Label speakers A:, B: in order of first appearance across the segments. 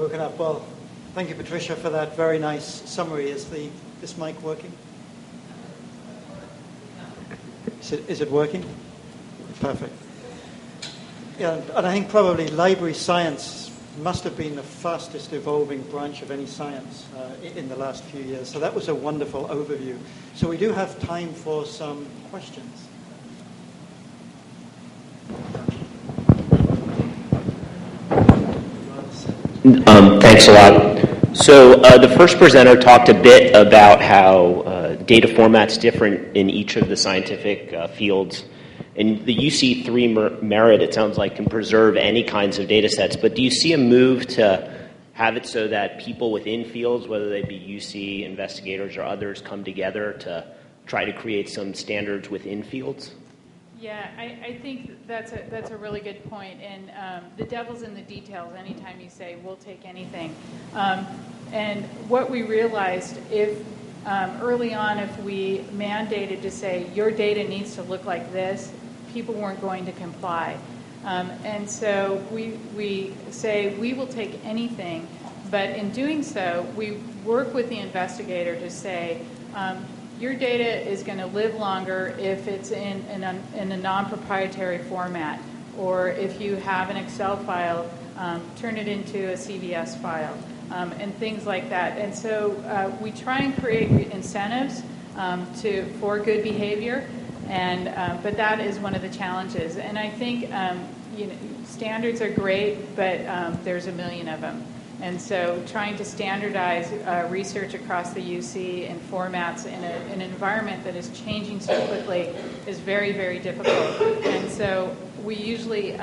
A: broken up. Well, thank you, Patricia, for that very nice summary. Is this mic working? Is it working? Perfect. Yeah, and I think probably library science must have been the fastest evolving branch of any science in the last few years. So that was a wonderful overview. So we do have time for some questions.
B: Thanks a lot. So the first presenter talked a bit about how data formats different in each of the scientific fields. And the UC3 merit, it sounds like, can preserve any kinds of data sets. But do you see a move to have it so that people within fields, whether they be UC investigators or others, come together to try to create some standards within fields?
C: Yeah, I think that's a really good point. And the devil's in the details anytime you say, we'll take anything. And what we realized, if early on, if we mandated to say, your data needs to look like this, people weren't going to comply. And so we say, we will take anything. But in doing so, we work with the investigator to say, your data is going to live longer if it's in a non-proprietary format, or if you have an Excel file, turn it into a CVS file, and things like that. And so we try and create incentives for good behavior, but that is one of the challenges. And I think standards are great, but there's a million of them. And so trying to standardize research across the UC in formats in an environment that is changing so quickly is very, very difficult. And so we usually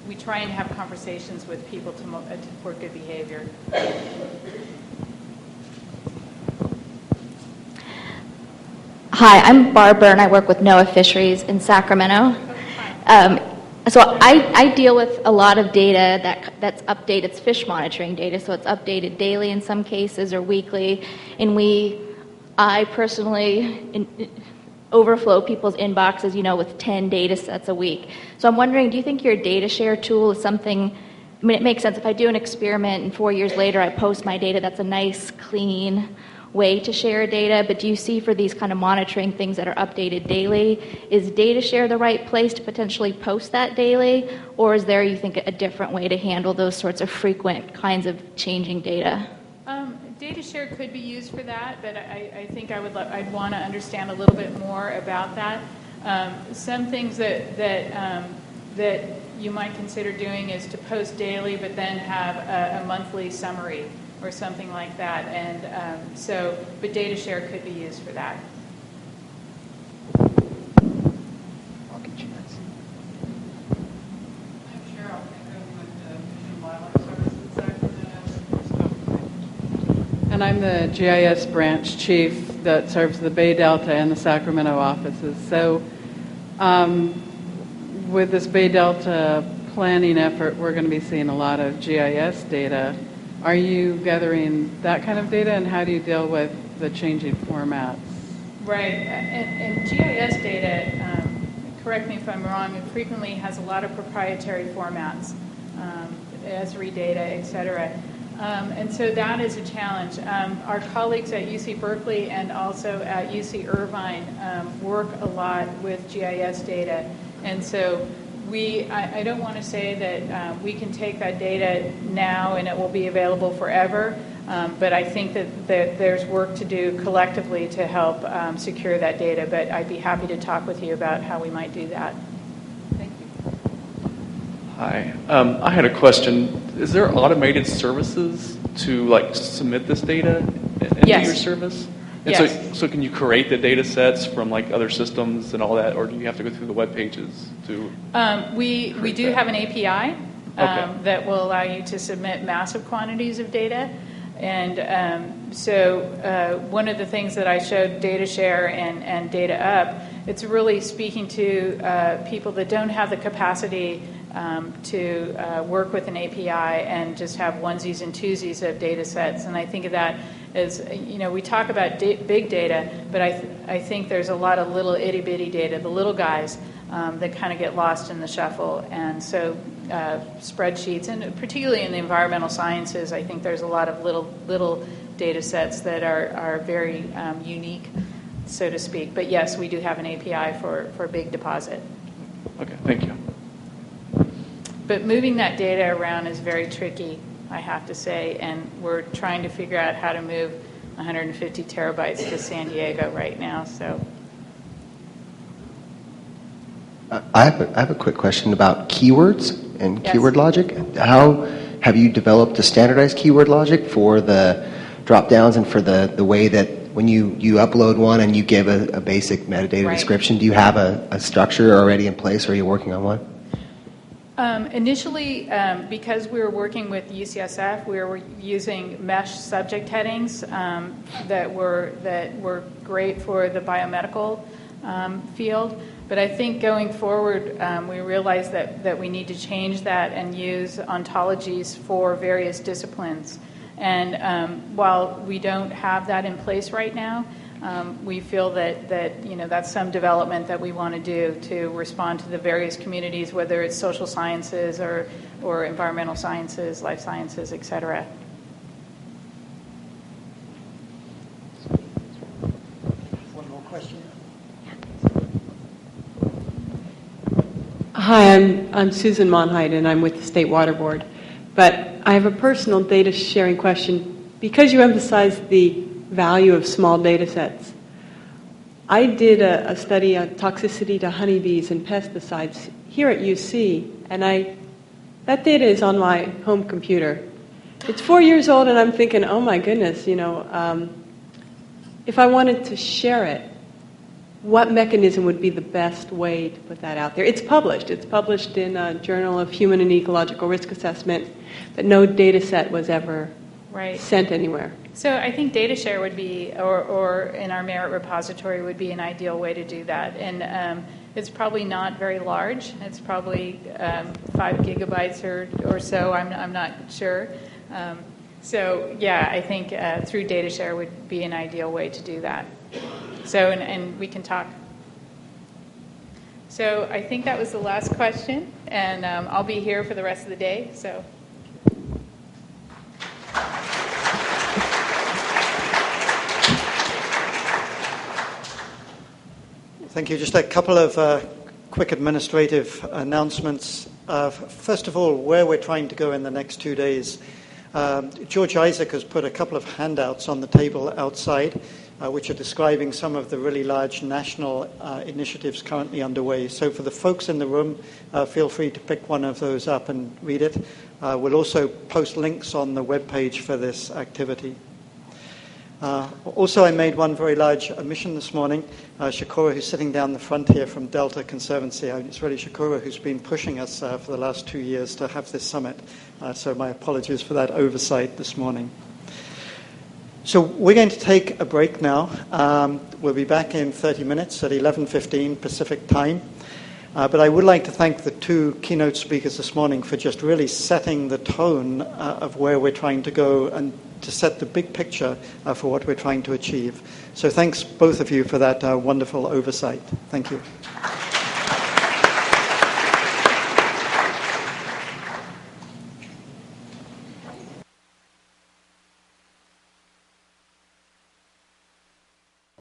C: we try and have conversations with people for good behavior.
D: Hi, I'm Barbara, and I work with NOAA Fisheries in Sacramento. So I deal with a lot of data that's updated. It's fish monitoring data, so it's updated daily in some cases or weekly. And I personally overflow people's inboxes, with 10 data sets a week. So I'm wondering, do you think your data share tool is something? I mean, it makes sense if I do an experiment and 4 years later I post my data. That's a nice, clean way to share data, but do you see for these kind of monitoring things that are updated daily, is data share the right place to potentially post that daily, or is there, you think, a different way to handle those sorts of frequent kinds of changing data?
C: Data share could be used for that, but I think I'd want to understand a little bit more about that. Some things that you might consider doing is to post daily, but then have a monthly summary or something like that. And but data share could be used for that.
E: I'm Cheryl. And I'm the GIS branch chief that serves the Bay Delta and the Sacramento offices. So with this Bay Delta planning effort, we're going to be seeing a lot of GIS data. Are you gathering that kind of data, and how do you deal with the changing formats?
C: Right, and GIS data, correct me if I'm wrong, it frequently has a lot of proprietary formats, Esri data, et cetera. And so that is a challenge. Our colleagues at UC Berkeley and also at UC Irvine work a lot with GIS data. And so I don't want to say that we can take that data now and it will be available forever, but I think that there's work to do collectively to help secure that data. But I'd be happy to talk with you about how we might do that. Thank you.
F: Hi. I had a question. Is there automated services to submit this data into
C: Yes.
F: your service? And
C: Yes.
F: so can you create the data sets from other systems and all that, or do you have to go through the web pages to?
C: We do
F: that?
C: have an API
F: Okay.
C: that will allow you to submit massive quantities of data. And so one of the things that I showed, data share and data up, it's really speaking to people that don't have the capacity to work with an API and just have onesies and twosies of data sets. And I think of that as, we talk about big data, but I think there's a lot of little itty-bitty data, the little guys that kind of get lost in the shuffle. And so spreadsheets, and particularly in the environmental sciences, I think there's a lot of little data sets that are very unique, so to speak. But yes, we do have an API for big deposit.
F: Okay, thank you.
C: But moving that data around is very tricky, I have to say, and we're trying to figure out how to move 150 terabytes to San Diego right now. So,
G: I have a quick question about keywords and
C: Yes.
G: keyword logic. How have you developed a standardized keyword logic for the drop downs and for the way that when you upload one and you give a basic metadata
C: Right.
G: description, do you have a structure already in place, or are you working on one?
C: Initially, because we were working with UCSF, we were using mesh subject headings that were great for the biomedical field. But I think going forward, we realized that we need to change that and use ontologies for various disciplines. And while we don't have that in place right now, we feel that that's some development that we want to do to respond to the various communities, whether it's social sciences or environmental sciences, life sciences, et cetera.
A: One more question.
H: Hi, I'm Susan Monheit, and I'm with the State Water Board. But I have a personal data sharing question. Because you emphasize the value of small data sets, I did a study on toxicity to honeybees and pesticides here at UC, and that data is on my home computer. It's 4 years old, and I'm thinking, oh my goodness, if I wanted to share it, what mechanism would be the best way to put that out there? It's published. It's published in a Journal of Human and Ecological Risk Assessment, but no data set was ever sent anywhere.
C: So I think data share would be, or in our merit repository would be an ideal way to do that. And it's probably not very large. It's probably 5 gigabytes or so. I'm not sure. So yeah, I think through data share would be an ideal way to do that. So, and we can talk. So I think that was the last question, and I'll be here for the rest of the day. So.
A: Thank you. Just a couple of quick administrative announcements. First of all, where we're trying to go in the next 2 days. George Isaac has put a couple of handouts on the table outside, which are describing some of the really large national initiatives currently underway. So for the folks in the room, feel free to pick one of those up and read it. We'll also post links on the webpage for this activity. Also, I made one very large omission this morning. Shakura, who's sitting down the front here from Delta Conservancy, it's really Shakura who's been pushing us for the last 2 years to have this summit. So my apologies for that oversight this morning. So we're going to take a break now. We'll be back in 30 minutes at 11:15 Pacific time. But I would like to thank the 2 keynote speakers this morning for just really setting the tone of where we're trying to go and to set the big picture for what we're trying to achieve. So thanks both of you for that wonderful oversight. Thank you.